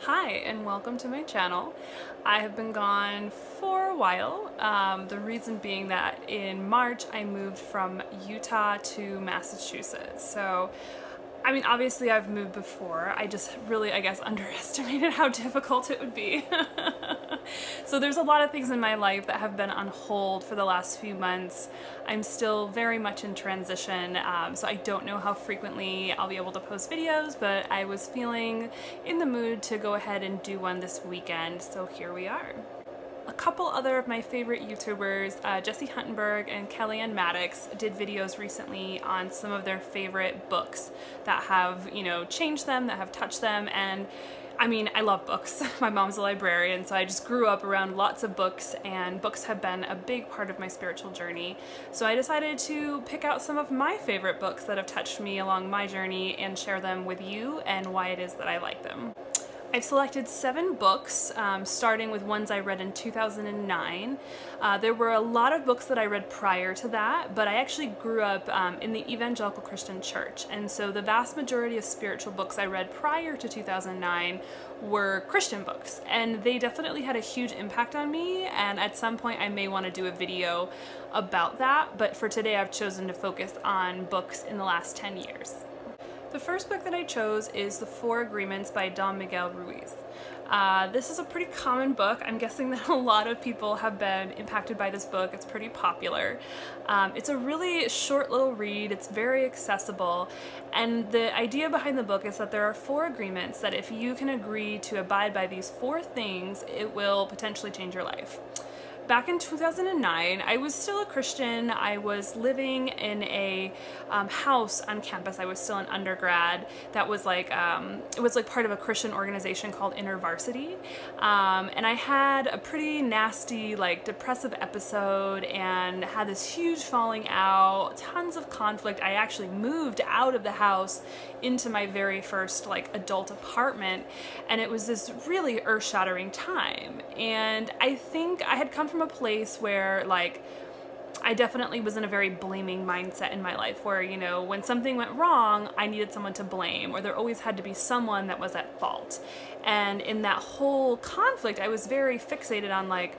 Hi and welcome to my channel. I have been gone for a while, the reason being that in March I moved from Utah to Massachusetts. So I mean, obviously I've moved before, I just really, I guess, underestimated how difficult it would be. So there's a lot of things in my life that have been on hold for the last few months. I'm still very much in transition, so I don't know how frequently I'll be able to post videos, but I was feeling in the mood to go ahead and do one this weekend, so here we are. A couple other of my favorite YouTubers, Jessie Huntenberg and Kellyanne Maddox, did videos recently on some of their favorite books that have, changed them, that have touched them, and I mean, I love books. My mom's a librarian, so I just grew up around lots of books, and books have been a big part of my spiritual journey. So I decided to pick out some of my favorite books that have touched me along my journey and share them with you and why it is that I like them. I've selected 7 books, starting with ones I read in 2009. There were a lot of books that I read prior to that, but I actually grew up in the evangelical Christian church, and so the vast majority of spiritual books I read prior to 2009 were Christian books, and they definitely had a huge impact on me, and at some point I may want to do a video about that, but for today I've chosen to focus on books in the last 10 years. The first book that I chose is The 4 Agreements by Don Miguel Ruiz. This is a pretty common book. I'm guessing that a lot of people have been impacted by this book. It's pretty popular. It's a really short little read. It's very accessible. And the idea behind the book is that there are 4 agreements that if you can agree to abide by these 4 things, it will potentially change your life. Back in 2009, I was still a Christian. I was living in a house on campus. I was still an undergrad. That was like, it was like part of a Christian organization called InterVarsity. And I had a pretty nasty, like depressive episode and had this huge falling out, tons of conflict. I actually moved out of the house into my very first like adult apartment, and it was this really earth-shattering time. And I think I had come from a place where like I definitely was in a very blaming mindset in my life where, when something went wrong, I needed someone to blame, or there always had to be someone that was at fault. And in that whole conflict, I was very fixated on like,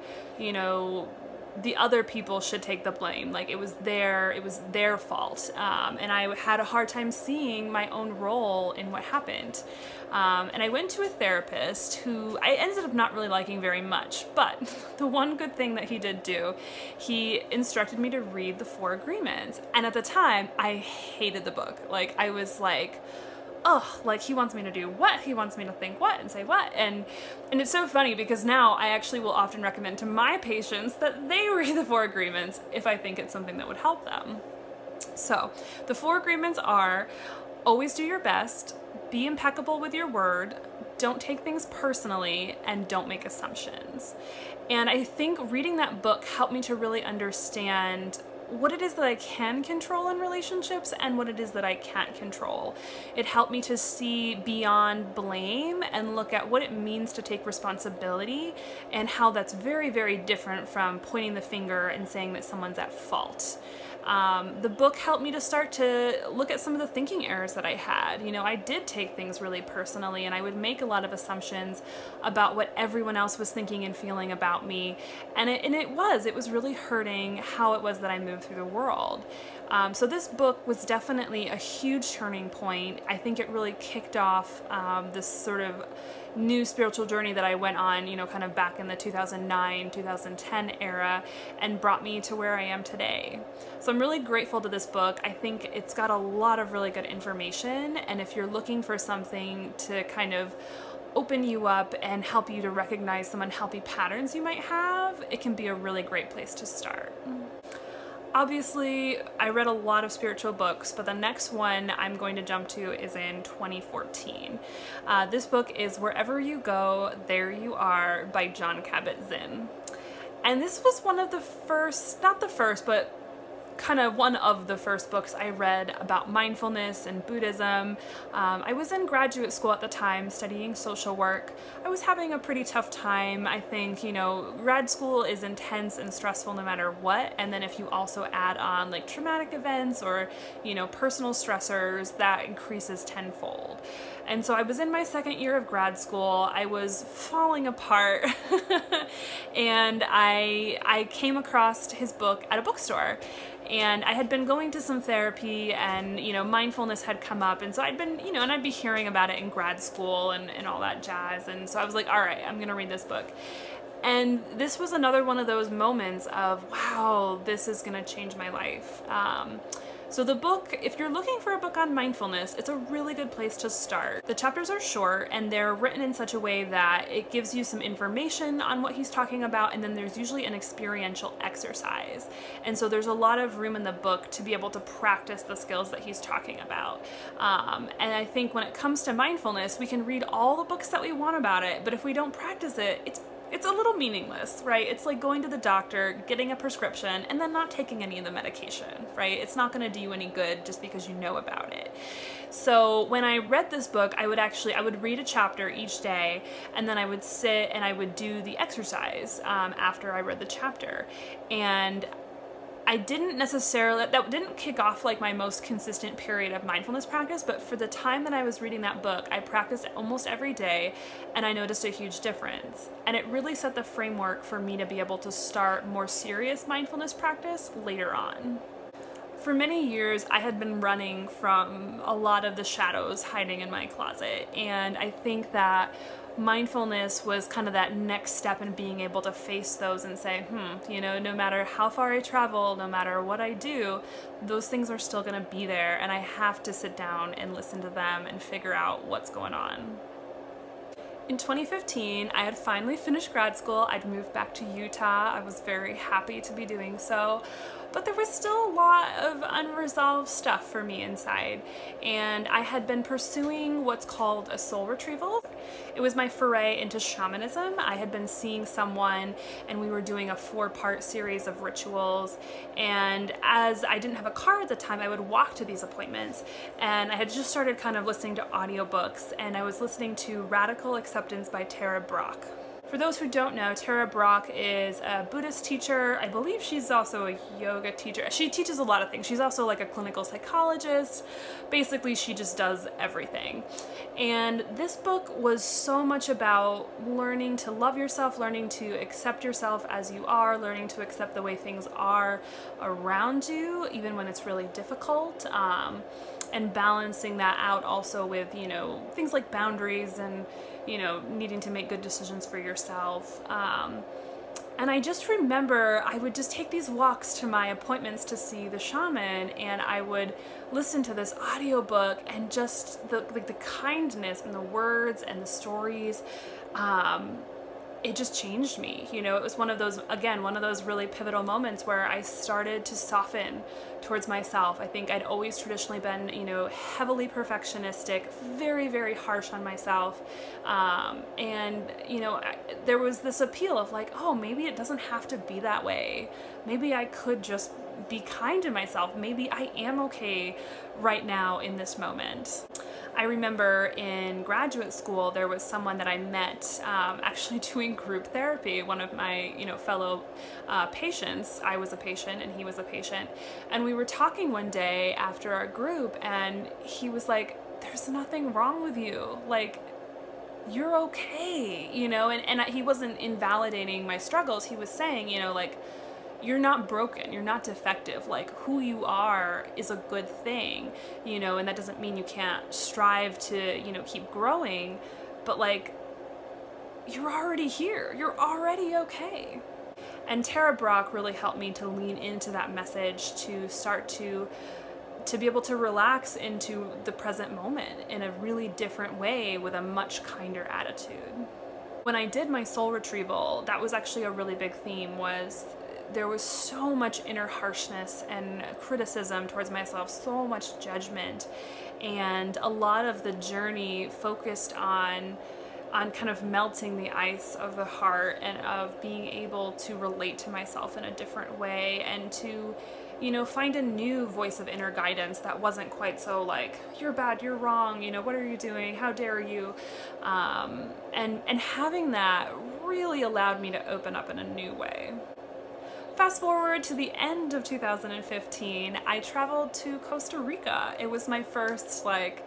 the other people should take the blame. Like it was their fault. And I had a hard time seeing my own role in what happened. And I went to a therapist who I ended up not really liking very much, but the one good thing that he did do, he instructed me to read The 4 Agreements. And at the time, I hated the book. Like I was like, oh, like he wants me to do what? He wants me to think what and say what? And it's so funny because now I actually will often recommend to my patients that they read The 4 Agreements if I think it's something that would help them. So the 4 agreements are: always do your best, be impeccable with your word, don't take things personally, and don't make assumptions. And I think reading that book helped me to really understand what it is that I can control in relationships and what it is that I can't control. It helped me to see beyond blame and look at what it means to take responsibility and how that's very, very different from pointing the finger and saying that someone's at fault. The book helped me to start to look at some of the thinking errors that I had. I did take things really personally, and I would make a lot of assumptions about what everyone else was thinking and feeling about me, and it was really hurting how it was that I moved through the world. So this book was definitely a huge turning point. I think it really kicked off this sort of new spiritual journey that I went on, kind of back in the 2009, 2010 era, and brought me to where I am today. So I'm really grateful to this book. I think it's got a lot of really good information, and if you're looking for something to kind of open you up and help you to recognize some unhealthy patterns you might have, it can be a really great place to start. Obviously, I read a lot of spiritual books, but the next one I'm going to jump to is in 2014. This book is Wherever You Go, There You Are by Jon Kabat-Zinn. And this was one of the first, not the first, but kind of one of the first books I read about mindfulness and Buddhism. I was in graduate school at the time studying social work. I was having a pretty tough time. I think, you know, grad school is intense and stressful no matter what, and then if you also add on like traumatic events or, you know, personal stressors, that increases tenfold. And so I was in my second year of grad school. I was falling apart and I came across his book at a bookstore. And I had been going to some therapy, and, you know, mindfulness had come up. And so I'd been, you know, and I'd be hearing about it in grad school and all that jazz. And so I was like, all right, I'm going to read this book. And this was another one of those moments of, wow, this is going to change my life. So the book, if you're looking for a book on mindfulness, it's a really good place to start. The chapters are short and they're written in such a way that it gives you some information on what he's talking about, and then there's usually an experiential exercise. And so there's a lot of room in the book to be able to practice the skills that he's talking about. And I think when it comes to mindfulness, we can read all the books that we want about it, but if we don't practice it, it's a little meaningless, right? It's like going to the doctor, getting a prescription, and then not taking any of the medication, right? It's not gonna do you any good just because you know about it. So when I read this book, I would read a chapter each day, and then I would sit and I would do the exercise after I read the chapter. And I didn't necessarily, that didn't kick off like my most consistent period of mindfulness practice, but for the time that I was reading that book, I practiced almost every day, and I noticed a huge difference. And it really set the framework for me to be able to start more serious mindfulness practice later on. For many years, I had been running from a lot of the shadows hiding in my closet, and I think that mindfulness was kind of that next step in being able to face those and say, you know, no matter how far I travel, no matter what I do, those things are still gonna be there, and I have to sit down and listen to them and figure out what's going on. In 2015, I had finally finished grad school. I'd moved back to Utah. I was very happy to be doing so, but there was still a lot of unresolved stuff for me inside, and I had been pursuing what's called a soul retrieval. It was my foray into shamanism. I had been seeing someone, and we were doing a 4-part series of rituals, and as I didn't have a car at the time, I would walk to these appointments, and I had just started kind of listening to audiobooks, and I was listening to Radical Acceptance by Tara Brach. For those who don't know, Tara Brach is a Buddhist teacher. I believe she's also a yoga teacher. She teaches a lot of things. She's also like a clinical psychologist. Basically, she just does everything. And this book was so much about learning to love yourself, learning to accept yourself as you are, learning to accept the way things are around you, even when it's really difficult. And balancing that out also with, you know, things like boundaries and, you know, needing to make good decisions for yourself. And I just remember I would just take these walks to my appointments to see the shaman, and I would listen to this audiobook, and just the kindness and the words and the stories, it just changed me. You know, it was one of those, again, one of those really pivotal moments where I started to soften towards myself. I think I'd always traditionally been, you know, heavily perfectionistic, very, very harsh on myself. And, you know, there was this appeal of like, oh, maybe it doesn't have to be that way. Maybe I could just be kind to myself. Maybe I am okay right now in this moment. I remember in graduate school, there was someone that I met actually doing group therapy, one of my, you know, fellow patients. I was a patient and he was a patient. And we were talking one day after our group, and he was like, there's nothing wrong with you. Like, you're okay, you know, and he wasn't invalidating my struggles. He was saying, you know, like, you're not broken, you're not defective, like who you are is a good thing, you know, and that doesn't mean you can't strive to, you know, keep growing, but like, you're already here, you're already okay. And Tara Brach really helped me to lean into that message, to start to be able to relax into the present moment in a really different way with a much kinder attitude. When I did my soul retrieval, that was actually a really big theme, was there was so much inner harshness and criticism towards myself, so much judgment, and a lot of the journey focused on kind of melting the ice of the heart and of being able to relate to myself in a different way, and to you know, find a new voice of inner guidance that wasn't quite so like, you're bad, you're wrong, you know, what are you doing? How dare you? And having that really allowed me to open up in a new way. Fast forward to the end of 2015, I traveled to Costa Rica. It was my first, like,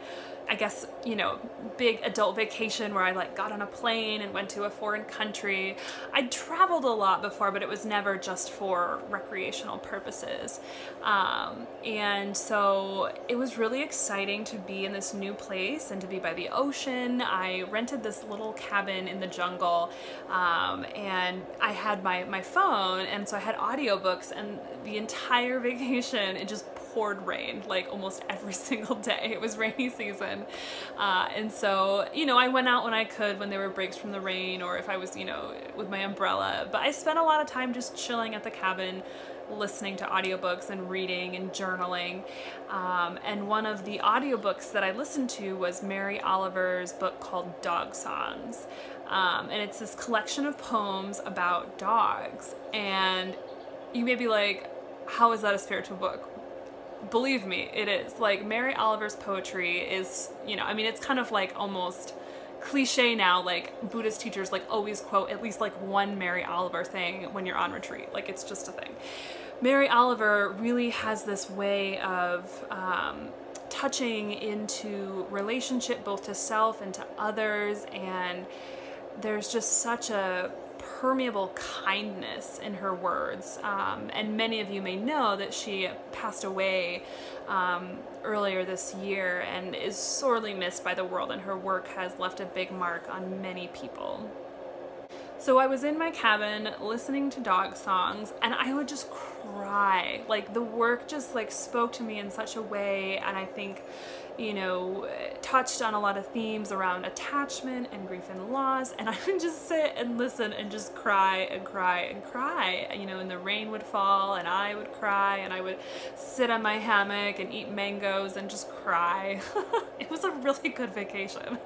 I guess, you know, big adult vacation where I like got on a plane and went to a foreign country. I'd traveled a lot before, but it was never just for recreational purposes. And so it was really exciting to be in this new place and to be by the ocean. I rented this little cabin in the jungle, and I had my phone, and so I had audiobooks, and the entire vacation it just poured rain like almost every single day. It was rainy season, and so, you know, I went out when I could, when there were breaks from the rain, or if I was, you know, with my umbrella. But I spent a lot of time just chilling at the cabin, listening to audiobooks and reading and journaling. And one of the audiobooks that I listened to was Mary Oliver's book called Dog Songs. And it's this collection of poems about dogs. And you may be like, how is that a spiritual book? Believe me, it is. Like, Mary Oliver's poetry is, you know, I mean, it's kind of like almost cliche now, like Buddhist teachers like always quote at least like one Mary Oliver thing when you're on retreat. Like, it's just a thing. Mary Oliver really has this way of touching into relationship both to self and to others, and there's just such a permeable kindness in her words, and many of you may know that she passed away earlier this year and is sorely missed by the world, and her work has left a big mark on many people. So I was in my cabin listening to dog songs, and I would just cry. Like, the work just like spoke to me in such a way, and I think, you know, touched on a lot of themes around attachment and grief and loss, and I would just sit and listen and just cry and cry and cry, you know, and the rain would fall and I would cry, and I would sit on my hammock and eat mangoes and just cry. It was a really good vacation.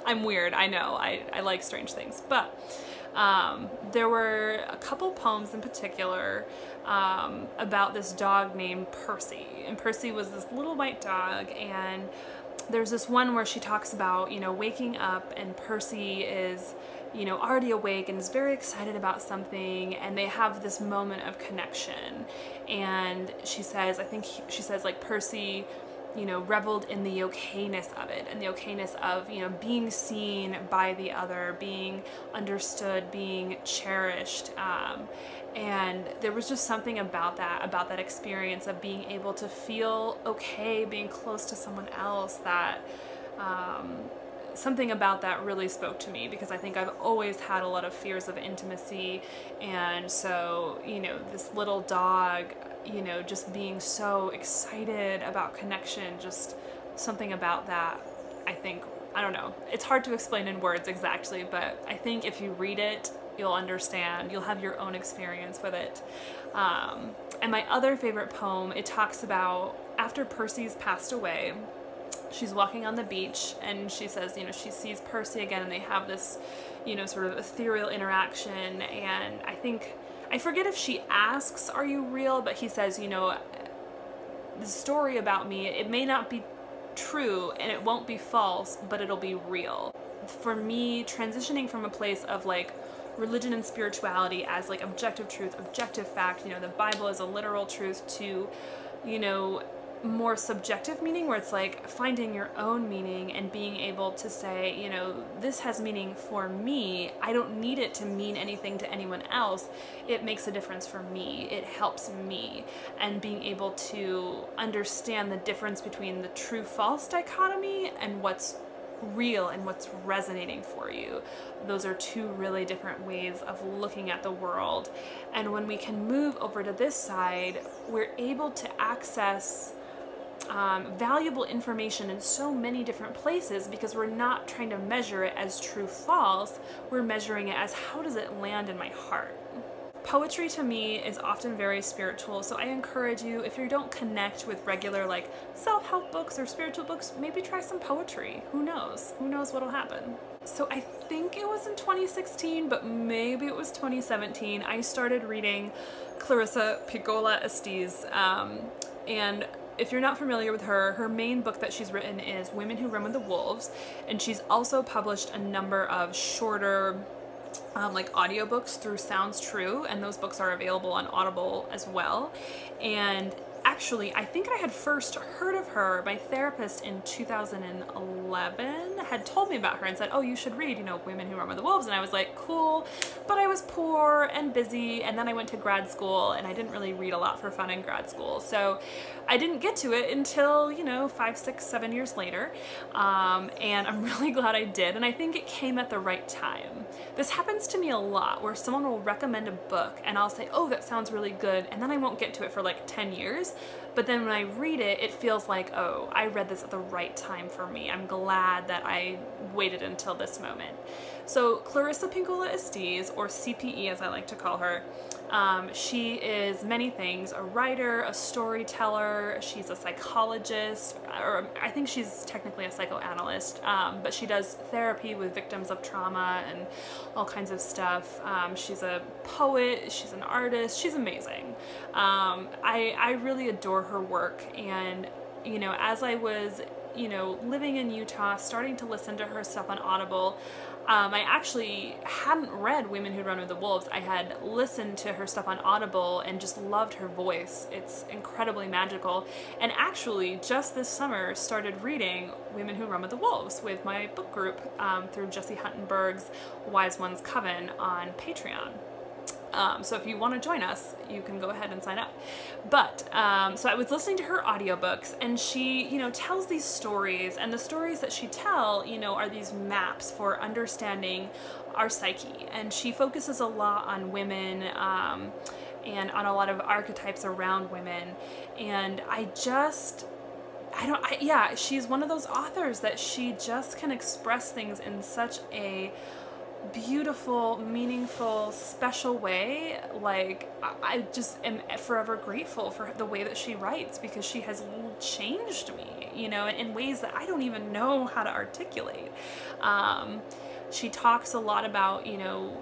I'm weird, I know, I like strange things, but there were a couple poems in particular about this dog named Percy, and Percy was this little white dog, and there's this one where she talks about, you know, waking up, and Percy is, you know, already awake and is very excited about something, and they have this moment of connection, and she says, I think she says, like, Percy, you know, reveled in the okayness of it, and the okayness of, you know, being seen by the other, being understood, being cherished, and there was just something about that experience of being able to feel okay being close to someone else, that something about that really spoke to me, because I think I've always had a lot of fears of intimacy, and so, you know, this little dog, you know, just being so excited about connection, just something about that, I think, I don't know, it's hard to explain in words exactly, but I think if you read it, you'll understand, you'll have your own experience with it. And my other favorite poem, it talks about after Percy's passed away, she's walking on the beach, and she says, you know, she sees Percy again, and they have this, you know, sort of ethereal interaction, and I forget if she asks, are you real? But he says, you know, the story about me, it may not be true and it won't be false, but it'll be real. For me, transitioning from a place of like religion and spirituality as like objective truth, objective fact, you know, the Bible is a literal truth, to, you know, more subjective meaning, where it's like finding your own meaning and being able to say, you know, this has meaning for me. I don't need it to mean anything to anyone else. It makes a difference for me. It helps me. And being able to understand the difference between the true-false dichotomy and what's real and what's resonating for you. Those are two really different ways of looking at the world. And when we can move over to this side, we're able to access valuable information in so many different places, because we're not trying to measure it as true false, we're measuring it as how does it land in my heart. Poetry to me is often very spiritual, so I encourage you, if you don't connect with regular like self-help books or spiritual books, maybe try some poetry. Who knows? Who knows what'll happen? So I think it was in 2016, but maybe it was 2017, I started reading Clarissa Pinkola Estes, and if you're not familiar with her, her main book that she's written is Women Who Run with the Wolves, and she's also published a number of shorter like audiobooks through Sounds True, and those books are available on Audible as well. And actually, I think I had first heard of her. My therapist in 2011 had told me about her and said, oh, you should read, you know, Women Who Run with the Wolves. And I was like, cool, but I was poor and busy, and then I went to grad school, and I didn't really read a lot for fun in grad school. So I didn't get to it until, you know, 5, 6, 7 years later. And I'm really glad I did. And I think it came at the right time. This happens to me a lot, where someone will recommend a book and I'll say, oh, that sounds really good. And then I won't get to it for like 10 years. But then when I read it, it feels like, oh, I read this at the right time for me. I'm glad that I waited until this moment. So Clarissa Pinkola Estes, or CPE as I like to call her, she is many things: a writer, a storyteller, she's a psychologist, or I think she's technically a psychoanalyst, but she does therapy with victims of trauma and all kinds of stuff. She's a poet, she's an artist, she's amazing. I really adore her work, and you know, as I was, you know, living in Utah, starting to listen to her stuff on Audible, I actually hadn't read Women Who Run with the Wolves. I had listened to her stuff on Audible and just loved her voice. It's incredibly magical. And actually, just this summer, started reading Women Who Run with the Wolves with my book group through Jesse Huntenberg's Wise Ones Coven on Patreon. So if you want to join us, you can go ahead and sign up. But, so I was listening to her audiobooks, and she, you know, tells these stories, and the stories that she tells, you know, are these maps for understanding our psyche. And she focuses a lot on women, and on a lot of archetypes around women. And yeah, she's one of those authors that she just can express things in such a beautiful, meaningful, special way. Like, I just am forever grateful for the way that she writes, because she has changed me, you know, in ways that I don't even know how to articulate. She talks a lot about, you know,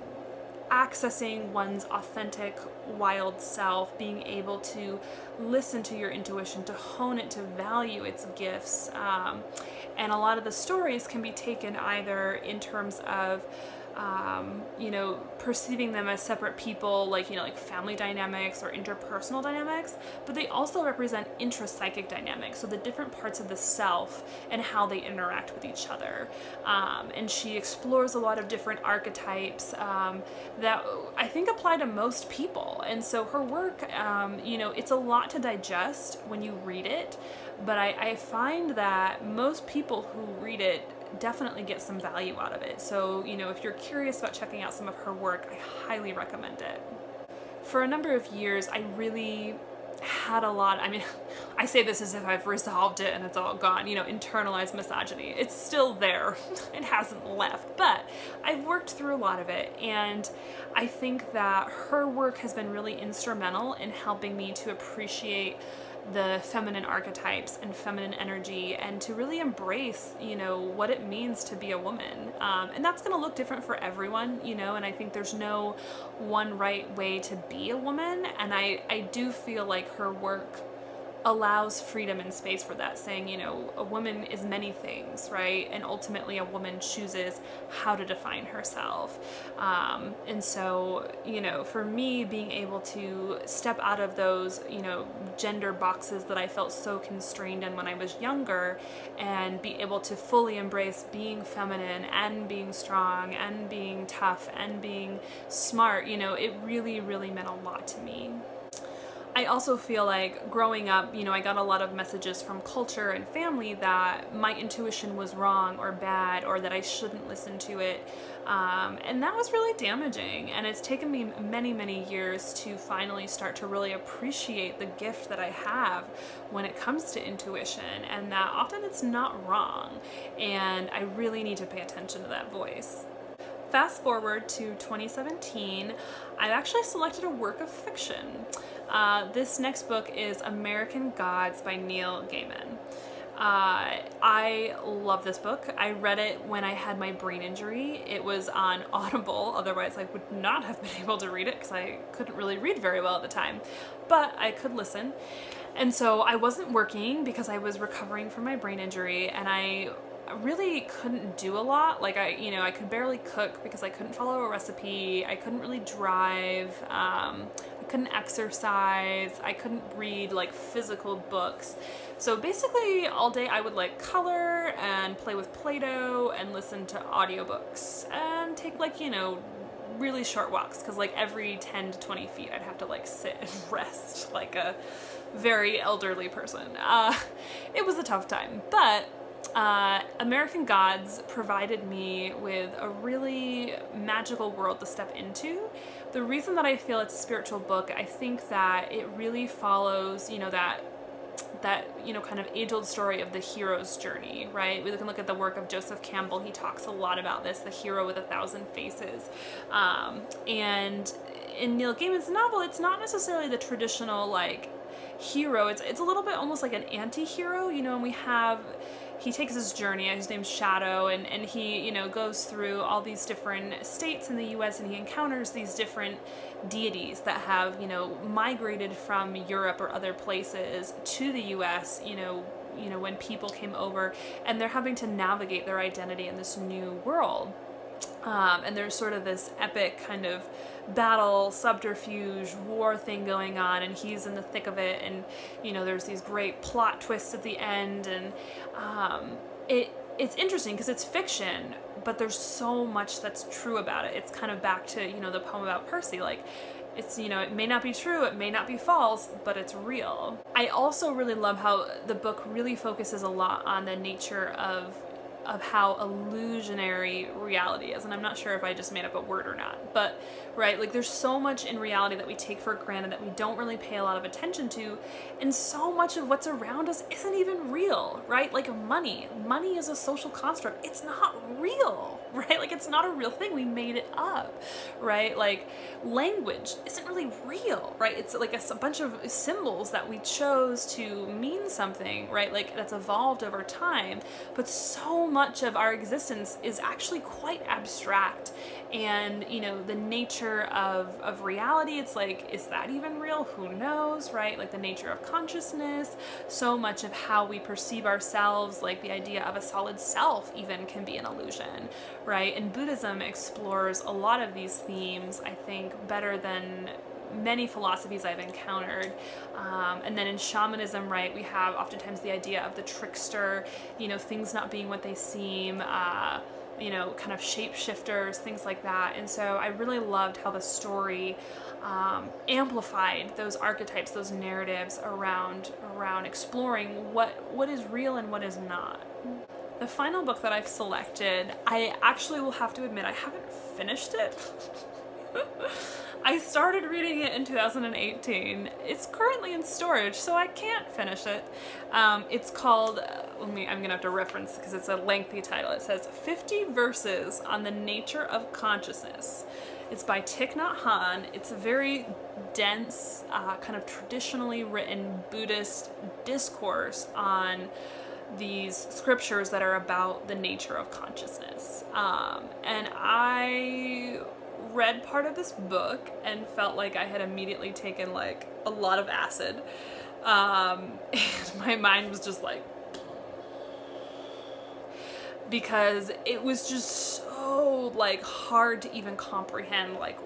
accessing one's authentic, wild self, being able to listen to your intuition, to hone it, to value its gifts. And a lot of the stories can be taken either in terms of you know, perceiving them as separate people, like, you know, like family dynamics or interpersonal dynamics, but they also represent intrapsychic dynamics, so the different parts of the self and how they interact with each other. And she explores a lot of different archetypes that I think apply to most people. And so her work, you know, it's a lot to digest when you read it, but I find that most people who read it definitely get some value out of it. So, you know, if you're curious about checking out some of her work, I highly recommend it. For a number of years, I really had a lot, I mean, I say this as if I've resolved it and it's all gone, you know, internalized misogyny. It's still there. It hasn't left, but I've worked through a lot of it, and I think that her work has been really instrumental in helping me to appreciate the feminine archetypes and feminine energy, and to really embrace, you know, what it means to be a woman. And that's going to look different for everyone, you know, and I think there's no one right way to be a woman. And I do feel like her work allows freedom and space for that, saying, you know, a woman is many things, right? And ultimately a woman chooses how to define herself. And so, you know, for me, being able to step out of those, you know, gender boxes that I felt so constrained in when I was younger, and be able to fully embrace being feminine and being strong and being tough and being smart, you know, it really, really meant a lot to me. I also feel like growing up, you know, I got a lot of messages from culture and family that my intuition was wrong or bad, or that I shouldn't listen to it. And that was really damaging. And it's taken me many, many years to finally start to really appreciate the gift that I have when it comes to intuition, and that often it's not wrong. And I really need to pay attention to that voice. fast forward to 2017, I've actually selected a work of fiction. This next book is American Gods by Neil Gaiman. I love this book. I read it when I had my brain injury. It was on Audible, otherwise I would not have been able to read it because I couldn't really read very well at the time, but I could listen. And so I wasn't working because I was recovering from my brain injury, and I really couldn't do a lot. Like I could barely cook because I couldn't follow a recipe. I couldn't really drive. I couldn't exercise. I couldn't read like physical books. So basically all day I would like color and play with Play-Doh and listen to audiobooks and take like, you know, really short walks, because like every 10 to 20 feet I'd have to like sit and rest like a very elderly person. It was a tough time, but American Gods provided me with a really magical world to step into. The reason that I feel it's a spiritual book, I think that it really follows, you know, that you know, kind of age-old story of the hero's journey, right? We can look at the work of Joseph Campbell. He talks a lot about this, the hero with 1,000 faces. And in Neil Gaiman's novel, it's not necessarily the traditional like hero. It's a little bit almost like an anti-hero, you know, and he takes his journey, his name's Shadow, and he, you know, goes through all these different states in the US, and he encounters these different deities that have, you know, migrated from Europe or other places to the US, you know, when people came over, and they're having to navigate their identity in this new world. And there's sort of this epic kind of battle, subterfuge, war thing going on, and he's in the thick of it, and you know, there's these great plot twists at the end, and it's interesting because it's fiction, but there's so much that's true about it. It's kind of back to, you know, the poem about Percy, like it's, you know, it may not be true, it may not be false, but it's real. I also really love how the book really focuses a lot on the nature of how illusionary reality is, and I'm not sure if I just made up a word or not, but right, like there's so much in reality that we take for granted that we don't really pay a lot of attention to, and so much of what's around us isn't even real, right? Like money is a social construct. It's not real, right? Like it's not a real thing. We made it up, right? Like language isn't really real, right? It's like a bunch of symbols that we chose to mean something, right? Like that's evolved over time, but so much of our existence is actually quite abstract. And you know, the nature of reality, it's like, is that even real? Who knows, right? Like the nature of consciousness, so much of how we perceive ourselves, like the idea of a solid self even can be an illusion, right? And Buddhism explores a lot of these themes, I think, better than many philosophies I've encountered. And then in shamanism, right, we have oftentimes the idea of the trickster, you know, things not being what they seem, you know, kind of shapeshifters, things like that. And so I really loved how the story amplified those archetypes, those narratives around exploring what is real and what is not. The final book that I've selected, I actually will have to admit I haven't finished it. I started reading it in 2018. It's currently in storage, so I can't finish it. It's called, I'm gonna have to reference because it's a lengthy title. It says 50 Verses on the Nature of Consciousness. It's by Thich Nhat Hanh. It's a very dense, kind of traditionally written Buddhist discourse on these scriptures that are about the nature of consciousness. And I read part of this book and felt like I had immediately taken like a lot of acid. And my mind was just like, because it was just so like hard to even comprehend like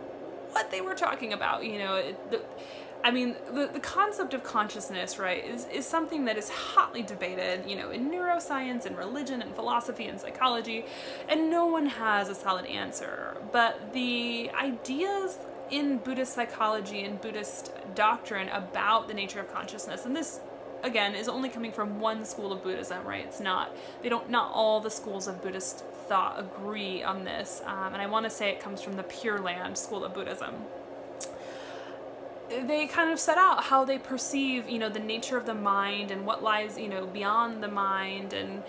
what they were talking about, you know. The concept of consciousness, right, is something that is hotly debated, you know, in neuroscience and religion and philosophy and psychology, and no one has a solid answer. But the ideas in Buddhist psychology and Buddhist doctrine about the nature of consciousness, and this, again, is only coming from one school of Buddhism, right? It's not, not all the schools of Buddhist thought agree on this, and I want to say it comes from the Pure Land school of Buddhism. They kind of set out how they perceive, you know, the nature of the mind and what lies, you know, beyond the mind, and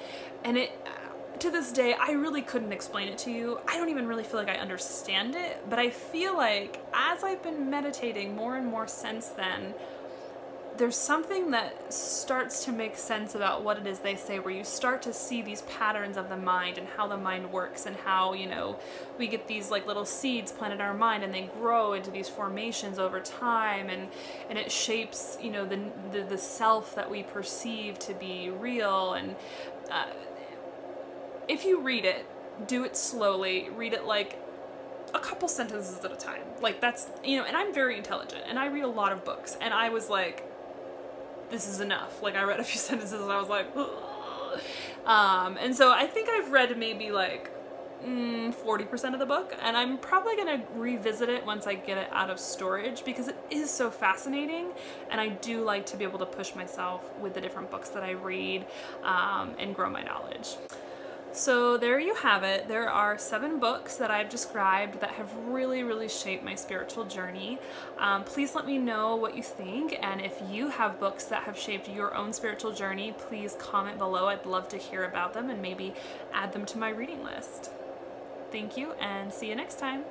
it, to this day, I really couldn't explain it to you. I don't even really feel like I understand it, but I feel like as I've been meditating more and more since then, there's something that starts to make sense about what it is they say, where you start to see these patterns of the mind and how the mind works, and how, you know, we get these like little seeds planted in our mind and they grow into these formations over time, and it shapes, you know, the self that we perceive to be real. And if you read it, do it slowly, read it like a couple sentences at a time. Like that's, you know, and I'm very intelligent and I read a lot of books, and I was like, this is enough. Like I read a few sentences and I was like, ugh. And so I think I've read maybe like 40% of the book, and I'm probably gonna revisit it once I get it out of storage, because it is so fascinating, and I do like to be able to push myself with the different books that I read, and grow my knowledge. So there you have it. There are 7 books that I've described that have really, really shaped my spiritual journey. Please let me know what you think, and if you have books that have shaped your own spiritual journey, please comment below. I'd love to hear about them and maybe add them to my reading list. Thank you, and see you next time.